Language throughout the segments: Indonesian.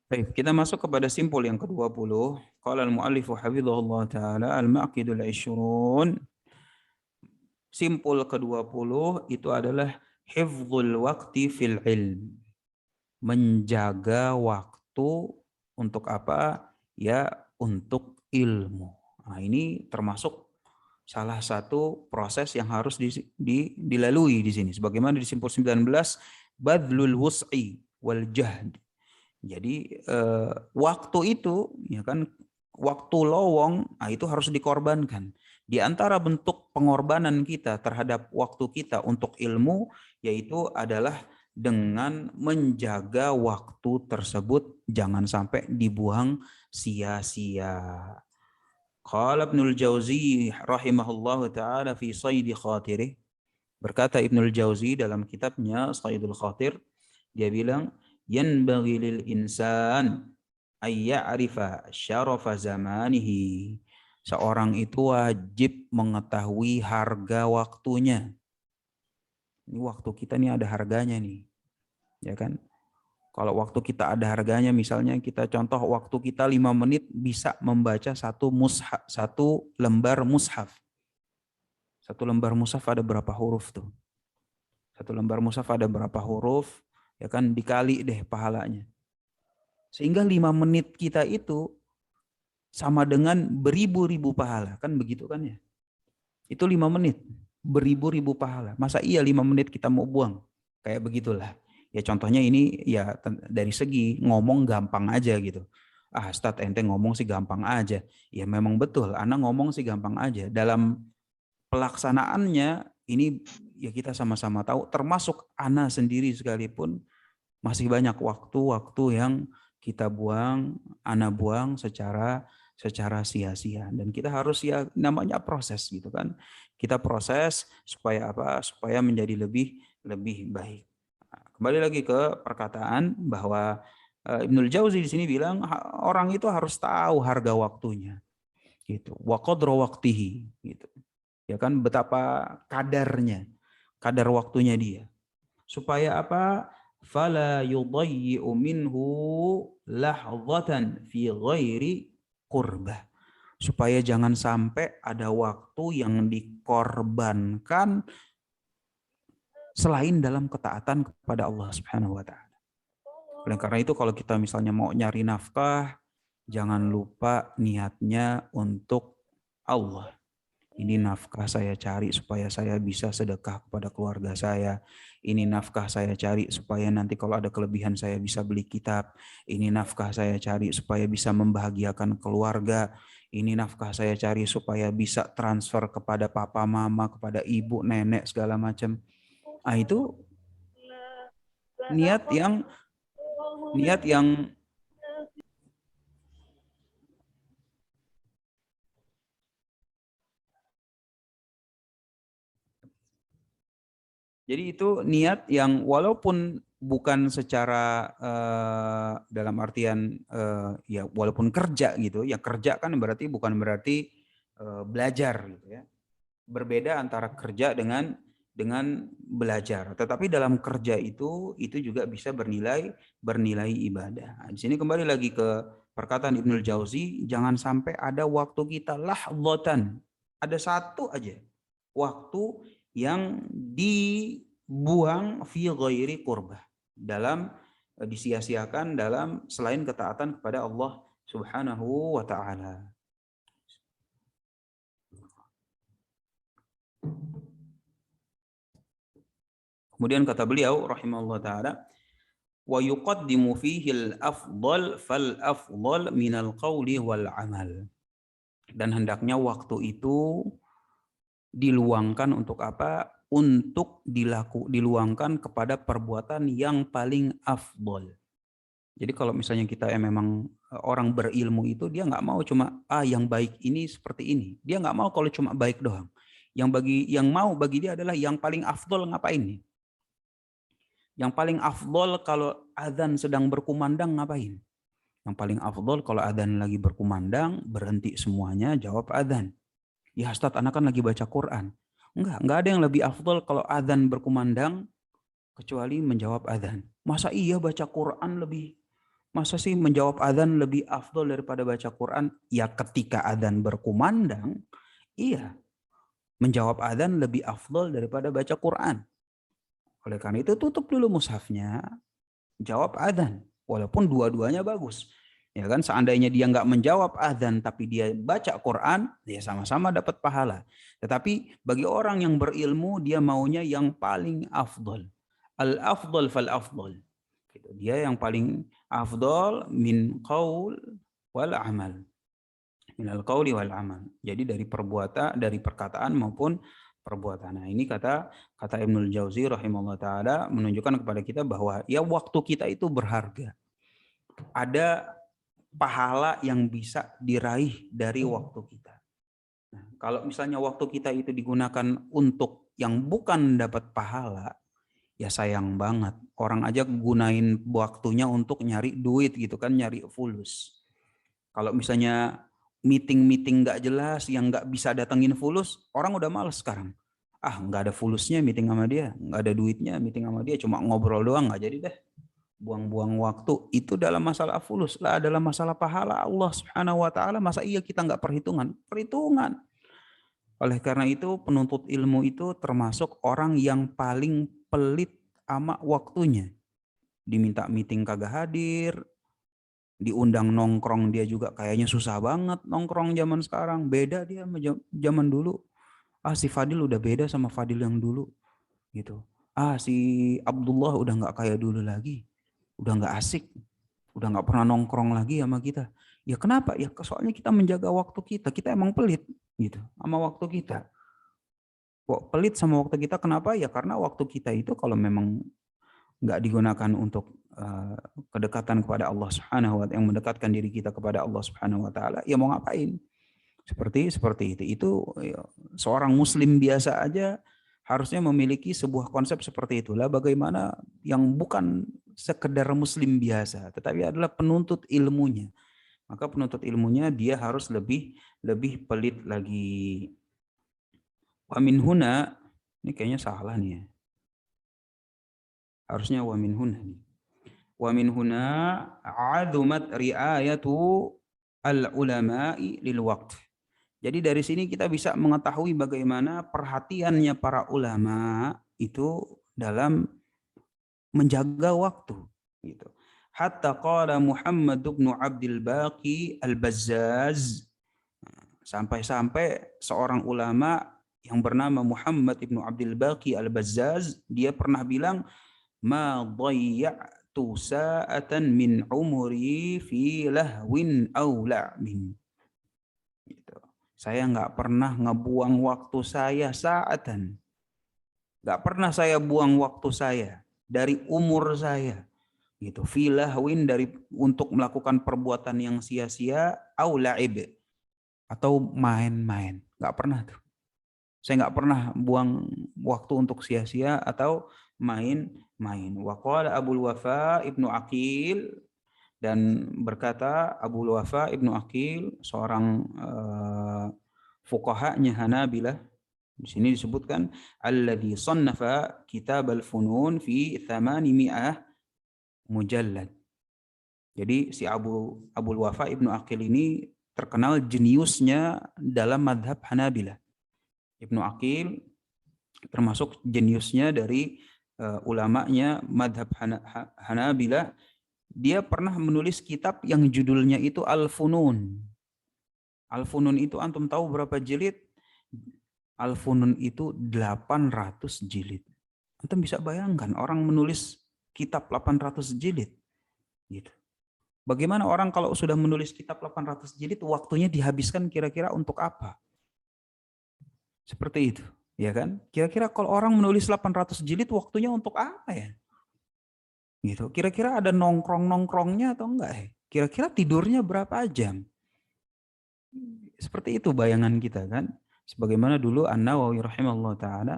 Baik, kita masuk kepada simpul yang ke-20. Qala al-mu'allifu hafizahullah taala al-maqidul 'ishrun. Simpul ke-20 itu adalah hifdzul waqti fil ilm. Menjaga waktu untuk apa? Ya, untuk ilmu. Nah, ini termasuk salah satu proses yang harus dilalui di sini. Sebagaimana di simpul 19, badlul wus'i wal jahd. Jadi waktu itu ya kan, waktu lowong, nah itu harus dikorbankan. Di antara bentuk pengorbanan kita terhadap waktu kita untuk ilmu yaitu adalah dengan menjaga waktu tersebut jangan sampai dibuang sia-sia. Qala Ibnul Jauzi rahimahullahu taala fi Shaidi Khatirih. Berkata Ibnul Jauzi dalam kitabnya Shaidul Khatir, dia bilang, yanbaghi lil insan ay ya'rifa syarafa zamanihi. Seorang itu wajib mengetahui harga waktunya. Ini waktu kita nih ada harganya nih. Ya kan? Kalau waktu kita ada harganya, misalnya kita contoh waktu kita 5 menit bisa membaca satu lembar mushaf. Satu lembar mushaf ada berapa huruf tuh? Satu lembar mushaf ada berapa huruf? Ya kan, dikali deh pahalanya. Sehingga 5 menit kita itu sama dengan beribu-ribu pahala. Kan begitu kan ya? Itu 5 menit. Beribu-ribu pahala. Masa iya 5 menit kita mau buang? Kayak begitulah. Ya contohnya ini ya dari segi ngomong gampang aja gitu. Ah, Ustadz ente ngomong sih gampang aja. Ya memang betul, Ana ngomong sih gampang aja. Dalam pelaksanaannya ini ya kita sama-sama tahu, termasuk Ana sendiri sekalipun masih banyak waktu-waktu yang kita buang, Ana buang secara sia-sia, dan kita harus ya namanya proses gitu kan. Kita proses supaya apa? Supaya menjadi lebih baik. Nah, kembali lagi ke perkataan bahwa Ibnul Jauzi di sini bilang orang itu harus tahu harga waktunya gitu. Wa qadra waqtihi gitu. Ya kan, betapa kadar waktunya dia. Supaya apa? Fala yudayyi'u minhu lahzatan fi ghairi qurbah. Supaya jangan sampai ada waktu yang dikorbankan selain dalam ketaatan kepada Allah Subhanahu wa taala. Oleh karena itu kalau kita misalnya mau nyari nafkah, jangan lupa niatnya untuk Allah. Ini nafkah saya cari supaya saya bisa sedekah kepada keluarga saya. Ini nafkah saya cari supaya nanti kalau ada kelebihan saya bisa beli kitab. Ini nafkah saya cari supaya bisa membahagiakan keluarga. Ini nafkah saya cari supaya bisa transfer kepada papa, mama, kepada ibu, nenek, segala macam. Ah, itu niat yang niat yang jadi itu niat yang walaupun bukan secara dalam artian ya walaupun kerja gitu, ya kerja kan berarti bukan berarti belajar gitu ya. Berbeda antara kerja dengan belajar. Tetapi dalam kerja itu juga bisa bernilai ibadah. Nah, di sini kembali lagi ke perkataan Ibnul Jauzi, jangan sampai ada waktu kita lahdzatan. Ada satu aja waktu yang dibuang fi ghairi qurbah, dalam disia-siakan dalam selain ketaatan kepada Allah Subhanahu wa taala. Kemudian kata beliau rahimahullah taala, wa yuqaddimu fihi al-afdal fal afdal minal qawli wal amal. Dan hendaknya waktu itu diluangkan untuk apa? Untuk diluangkan kepada perbuatan yang paling afdal. Jadi kalau misalnya kita memang orang berilmu itu dia nggak mau cuma yang baik ini seperti ini. Dia nggak mau kalau cuma baik doang. Yang mau bagi dia adalah yang paling afdal ngapain nih? Yang paling afdol kalau adzan sedang berkumandang ngapain? Yang paling afdol kalau adzan lagi berkumandang, berhenti semuanya, jawab adzan. Ya Ustaz, anak kan lagi baca Quran. Enggak ada yang lebih afdol kalau adzan berkumandang kecuali menjawab adzan. Masa iya baca Quran lebih Masa sih menjawab adzan lebih afdol daripada baca Quran? Ya ketika adzan berkumandang, iya. Menjawab adzan lebih afdol daripada baca Quran. Oleh karena itu tutup dulu mushafnya, jawab adzan. Walaupun dua-duanya bagus. Ya kan, seandainya dia nggak menjawab adzan tapi dia baca Quran, ya sama-sama dapat pahala. Tetapi bagi orang yang berilmu, dia maunya yang paling afdol. Al-afdol fal-afdol. Gitu. Dia yang paling afdol min qaul wal amal. Minal qauli wal amal. Jadi dari perbuatan, dari perkataan maupun perbuatan. Nah, ini kata Ibnul Jauzi rahimahullah taala menunjukkan kepada kita bahwa ya waktu kita itu berharga. Ada pahala yang bisa diraih dari waktu kita. Nah, kalau misalnya waktu kita itu digunakan untuk yang bukan dapat pahala, ya sayang banget. Orang aja gunain waktunya untuk nyari duit gitu kan, nyari fulus. Kalau misalnya meeting-meeting nggak jelas, yang nggak bisa datengin fulus, orang udah males sekarang. Ah, nggak ada fulusnya meeting sama dia, nggak ada duitnya meeting sama dia, cuma ngobrol doang, nggak jadi deh. Buang-buang waktu itu dalam masalah fulus lah, dalam masalah pahala Allah Subhanahu Wa Taala. Masa iya kita nggak perhitungan? Perhitungan. Oleh karena itu penuntut ilmu itu termasuk orang yang paling pelit sama waktunya. Diminta meeting kagak hadir, diundang nongkrong dia juga kayaknya susah banget nongkrong zaman sekarang. Beda dia sama zaman dulu. Ah, si Fadil udah beda sama Fadil yang dulu gitu. Ah, si Abdullah udah nggak kayak dulu lagi. Udah nggak asik. Udah nggak pernah nongkrong lagi sama kita. Ya kenapa? Ya soalnya kita menjaga waktu kita. Kita emang pelit gitu sama waktu kita. Kok pelit sama waktu kita kenapa? Ya karena waktu kita itu kalau memang nggak digunakan untuk kedekatan kepada Allah Subhanahu wa taala, yang mendekatkan diri kita kepada Allah Subhanahu wa taala, ya mau ngapain? Seperti itu. Itu ya, seorang muslim biasa aja harusnya memiliki sebuah konsep seperti itulah. Bagaimana yang bukan sekedar muslim biasa, tetapi adalah penuntut ilmunya. Maka penuntut ilmunya dia harus lebih pelit lagi. Wa min huna, ini kayaknya salah nih ya. Harusnya wa min huna nih. Wa min huna adumat riayatu al-ulama'i lil waqt. Jadi dari sini kita bisa mengetahui bagaimana perhatiannya para ulama itu dalam menjaga waktu gitu. Hatta qala Muhammad bin Abdul Baqi Al-Bazzaz, sampai-sampai seorang ulama yang bernama Muhammad bin Abdul Baqi Al-Bazzaz, dia pernah bilang, ma dhayya'tu sa'atan min umri fi lahwin aw la'min. Gitu. Saya nggak pernah ngebuang waktu saya saatan. Nggak pernah saya buang waktu saya dari umur saya. Gitu. Fi lahwin, dari untuk melakukan perbuatan yang sia-sia, aw la'ib, atau main-main. Nggak pernah tuh. Saya nggak pernah buang waktu untuk sia-sia atau main-main. Wa qala Abul Wafa Ibnu Aqil, dan berkata Abul Wafa Ibnu Aqil, seorang fuqahanya Hanabilah. Di sini disebutkan alladzi sannafa kitab al-funun fi 800 mujallad. Jadi si Abul Wafa Ibnu Aqil ini terkenal jeniusnya dalam madhab Hanabilah. Ibnu Aqil termasuk jeniusnya dari ulamanya madhab Hanabilah. Dia pernah menulis kitab yang judulnya itu Al-Funun. Al-Funun itu antum tahu berapa jilid? Al-Funun itu 800 jilid. Antum bisa bayangkan orang menulis kitab 800 jilid. Gitu. Bagaimana orang kalau sudah menulis kitab 800 jilid, waktunya dihabiskan kira-kira untuk apa? Seperti itu, ya kan? Kira-kira kalau orang menulis 800 jilid, waktunya untuk apa ya? Gitu. Kira-kira ada nongkrong-nongkrongnya atau enggak ya? Kira-kira tidurnya berapa jam? Seperti itu bayangan kita kan? Sebagaimana dulu An-Nawawi rahimahullah ta'ala,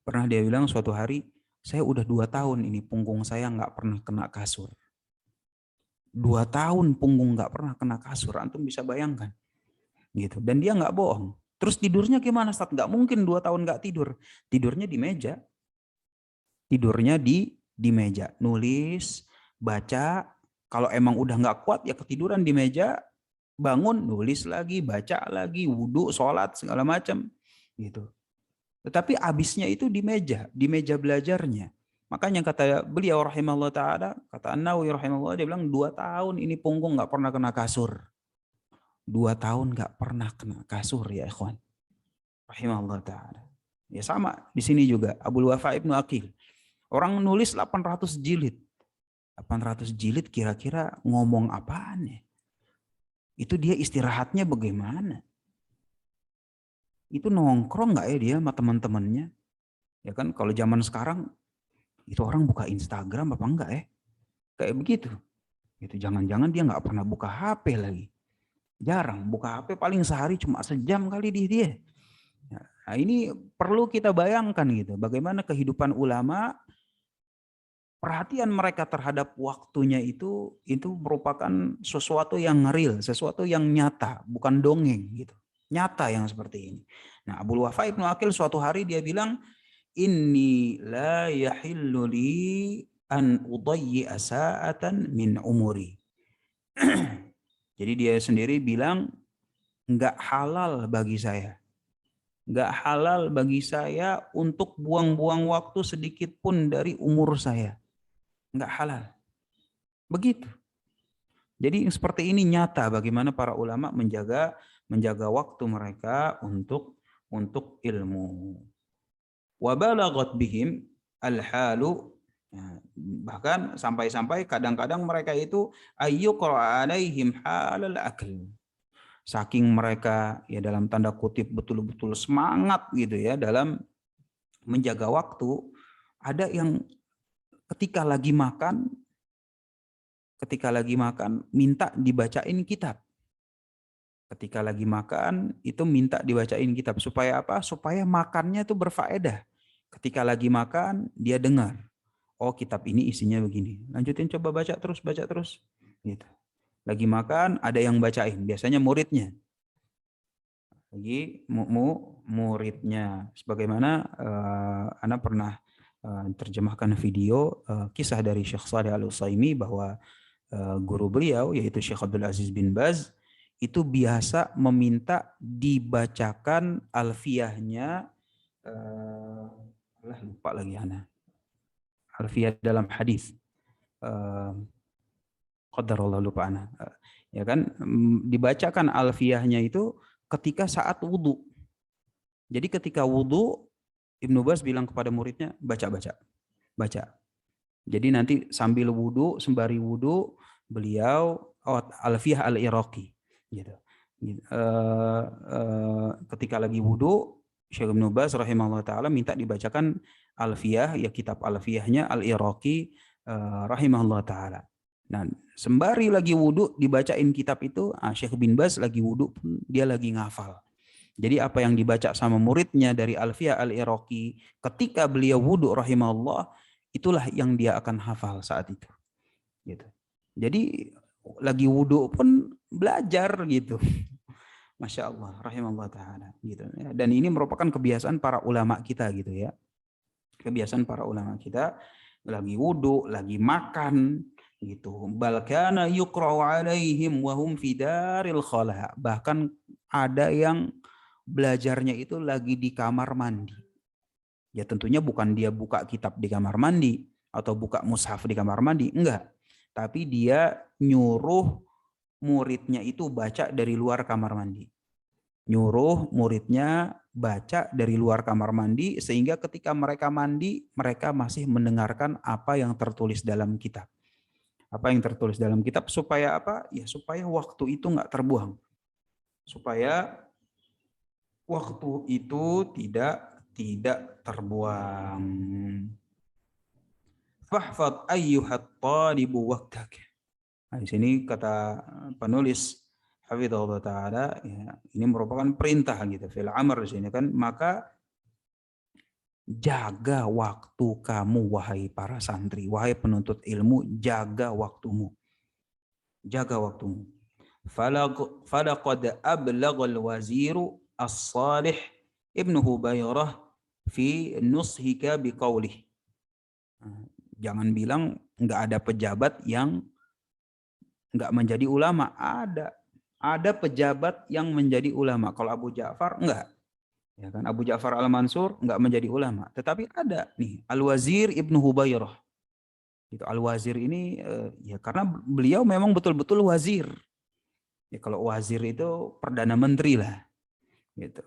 pernah dia bilang suatu hari, saya udah 2 tahun ini punggung saya nggak pernah kena kasur. 2 tahun punggung nggak pernah kena kasur, antum bisa bayangkan. Gitu. Dan dia nggak bohong. Terus tidurnya gimana, Ustaz? Nggak mungkin 2 tahun nggak tidur. Tidurnya di meja. Tidurnya di meja. Nulis, baca. Kalau emang udah nggak kuat ya ketiduran di meja, bangun nulis lagi, baca lagi, wudhu, sholat segala macam gitu. Tetapi abisnya itu di meja belajarnya. Makanya kata beliau rahimahullah taala, kata An-Nawawi rahimahullah, dia bilang 2 tahun ini punggung nggak pernah kena kasur. 2 tahun nggak pernah kena kasur ya ikhwan. Rahimahullah taala. Ya sama di sini juga Abul Wafa Ibnu Aqil. Orang nulis 800 jilid. 800 jilid kira-kira ngomong apaan ya? Itu dia istirahatnya bagaimana? Itu nongkrong nggak ya dia sama teman-temannya? Ya kan kalau zaman sekarang itu orang buka Instagram apa enggak ya? Kayak begitu. Gitu. Jangan-jangan dia nggak pernah buka HP lagi. Jarang buka HP, paling sehari cuma sejam kali dia. Nah, ini perlu kita bayangkan gitu. Bagaimana kehidupan ulama, perhatian mereka terhadap waktunya itu merupakan sesuatu yang real, sesuatu yang nyata, bukan dongeng gitu. Nyata yang seperti ini. Nah, Abul Wafa Ibnu Aqil suatu hari dia bilang, "Inni la yahillu li an udayyi'a sa'atan min umuri." Jadi dia sendiri bilang, enggak halal bagi saya. Enggak halal bagi saya untuk buang-buang waktu sedikit pun dari umur saya. Enggak halal. Begitu. Jadi seperti ini nyata bagaimana para ulama menjaga waktu mereka untuk ilmu. Wa balaghat bihim al-halu, bahkan sampai-sampai kadang-kadang mereka itu ayyuqra alaihim halal akl. Saking mereka ya dalam tanda kutip betul-betul semangat gitu ya dalam menjaga waktu, ada yang ketika lagi makan minta dibacain kitab. Ketika lagi makan itu minta dibacain kitab supaya apa? Supaya makannya itu berfaedah. Ketika lagi makan dia dengar, oh kitab ini isinya begini. Lanjutin coba baca terus gitu. Lagi makan ada yang bacain, biasanya muridnya. Lagi muridnya. Sebagaimana Ana pernah terjemahkan video kisah dari Syekh Shalih Al-Utsaimin bahwa guru beliau yaitu Syekh Abdul Aziz bin Baz itu biasa meminta dibacakan alfiyahnya, lupa lagi Ana, alfiyah dalam hadis, qadarullah lupa Ana, ya kan, dibacakan alfiyahnya itu ketika saat wudhu. Jadi ketika wudhu Ibnu Baz bilang kepada muridnya baca. Jadi nanti sambil wudhu, sembari wudhu beliau alfiyah al-Iraqi gitu. Ketika lagi wudhu Syekh Ibnu Baz rahimahullah taala minta dibacakan alfiyah, ya kitab alfiyahnya al-Iraqi rahimahullah taala. Nah, sembari lagi wudhu dibacain kitab itu, Syekh bin Baz lagi wudhu pun dia lagi ngafal. Jadi apa yang dibaca sama muridnya dari alfiyah al-Iraqi ketika beliau wudhu rahimahullah, itulah yang dia akan hafal saat itu. Gitu. Jadi lagi wudhu pun belajar gitu. Masya Allah, rahimahullah ta'ala. Gitu. Dan ini merupakan kebiasaan para ulama kita gitu ya. Kebiasaan para ulama kita lagi wudhu, lagi makan gitu. Balkana yuqra'u alaihim wahum fi daril khala. Bahkan ada yang belajarnya itu lagi di kamar mandi. Ya tentunya bukan dia buka kitab di kamar mandi atau buka mushaf di kamar mandi, enggak. Tapi dia nyuruh muridnya itu baca dari luar kamar mandi. Nyuruh muridnya baca dari luar kamar mandi sehingga ketika mereka mandi, mereka masih mendengarkan apa yang tertulis dalam kitab. Apa yang tertulis dalam kitab supaya apa? Ya supaya waktu itu enggak terbuang. Supaya waktu itu tidak terbuang. Fahfad ayyuhat talibu waqtak. Nah, di sini kata penulis hafizahullah taala, ya, ini merupakan perintah gitu fil amr di sini kan, maka jaga waktu kamu wahai para santri, wahai penuntut ilmu, jaga waktumu. Jaga waktumu. Falaqad ablaghal waziru as-salih ibnu Hubairah fi nushika biqaulih. Jangan bilang nggak ada pejabat yang nggak menjadi ulama. Ada pejabat yang menjadi ulama. Kalau Abu Ja'far enggak. Ya kan, Abu Ja'far Al-Mansur enggak menjadi ulama. Tetapi ada nih Al-Wazir Ibnu Hubairah. Itu Al-Wazir ini ya karena beliau memang betul-betul wazir. Ya kalau wazir itu perdana menteri lah gitu.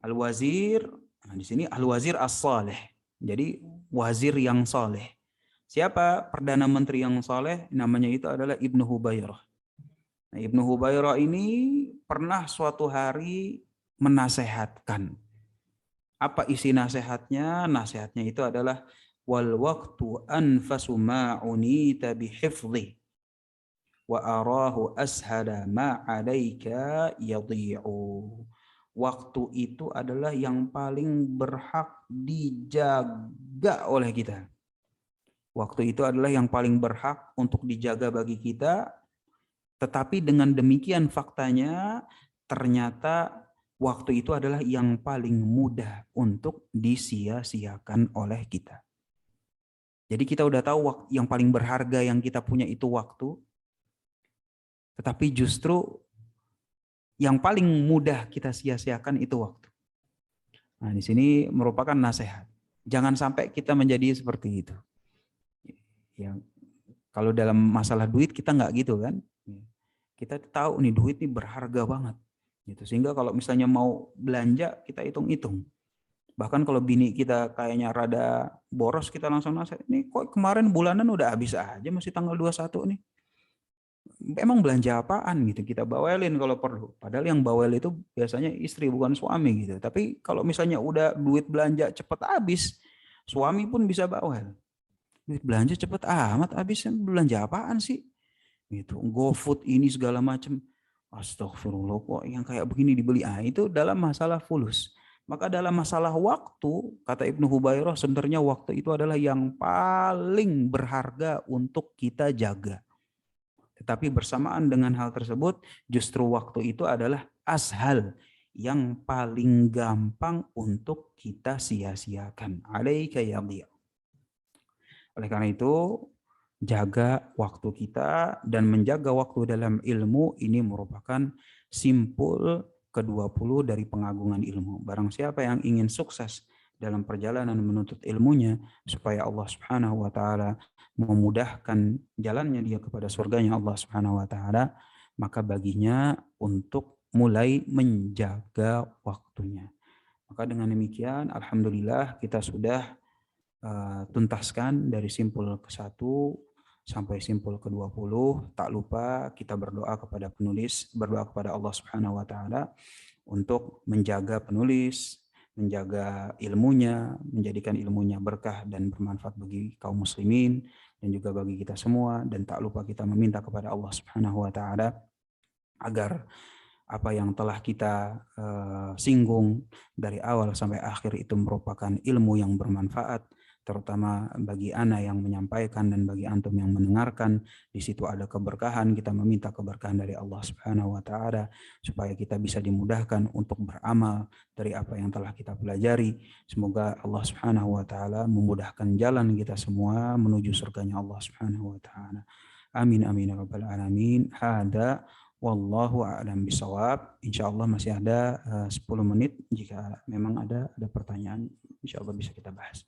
Al-Wazir, nah di sini Al-Wazir As-Saleh. Jadi wazir yang saleh. Siapa perdana menteri yang saleh? Namanya itu adalah Ibnu Hubairah. Nah, Ibnu Hubairah ini pernah suatu hari menasehatkan. Apa isi nasihatnya? Nasihatnya itu adalah wal waqtu anfasu ma unita bihifdhi wa arahu ashada ma 'alaika yadhi'u. Waktu itu adalah yang paling berhak dijaga oleh kita. Waktu itu adalah yang paling berhak untuk dijaga bagi kita. Tetapi dengan demikian faktanya ternyata waktu itu adalah yang paling mudah untuk disia-siakan oleh kita. Jadi kita udah tahu yang paling berharga yang kita punya itu waktu. Tetapi justru yang paling mudah kita sia-siakan itu waktu. Nah, di sini merupakan nasihat. Jangan sampai kita menjadi seperti itu. Ya, kalau dalam masalah duit kita nggak gitu kan. Kita tahu nih duit ini berharga banget. Gitu. Sehingga kalau misalnya mau belanja kita hitung-hitung. Bahkan kalau bini kita kayaknya rada boros kita langsung nasihat. Ini kok kemarin bulanan udah habis aja masih tanggal 21 nih. Emang belanja apaan gitu kita bawelin kalau perlu. Padahal yang bawel itu biasanya istri bukan suami gitu. Tapi kalau misalnya udah duit belanja cepet habis, suami pun bisa bawel. Duit belanja cepet amat habisnya, belanja apaan sih? Gitu. GoFood ini segala macam. Astagfirullah kok yang kayak begini dibeli. Itu dalam masalah fulus. Maka dalam masalah waktu, kata Ibnu Hubairah, sebenarnya waktu itu adalah yang paling berharga untuk kita jaga. Tetapi bersamaan dengan hal tersebut, justru waktu itu adalah ashal yang paling gampang untuk kita sia-siakan. Alaika yadhi'u. Oleh karena itu, jaga waktu kita dan menjaga waktu dalam ilmu ini merupakan simpul ke-20 dari pengagungan ilmu. Barang siapa yang ingin sukses dalam perjalanan menuntut ilmunya supaya Allah Subhanahu wa taala memudahkan jalannya dia kepada surganya Allah Subhanahu wa taala, maka baginya untuk mulai menjaga waktunya. Maka dengan demikian alhamdulillah kita sudah tuntaskan dari simpul ke-1 sampai simpul ke-20. Tak lupa kita berdoa kepada penulis, berdoa kepada Allah Subhanahu wa taala untuk menjaga penulis, menjaga ilmunya, menjadikan ilmunya berkah dan bermanfaat bagi kaum muslimin dan juga bagi kita semua. Dan tak lupa kita meminta kepada Allah Subhanahu wa taala agar apa yang telah kita singgung dari awal sampai akhir itu merupakan ilmu yang bermanfaat, terutama bagi ana yang menyampaikan dan bagi antum yang mendengarkan. Di situ ada keberkahan. Kita meminta keberkahan dari Allah Subhanahu wa taala supaya kita bisa dimudahkan untuk beramal dari apa yang telah kita pelajari. Semoga Allah Subhanahu wa taala memudahkan jalan kita semua menuju surganya Allah Subhanahu wa taala. Amin amin ya rabbal alamin. Hada wallahu a'lam bishawab. Insyaallah masih ada 10 menit. Jika memang ada pertanyaan, insyaallah bisa kita bahas.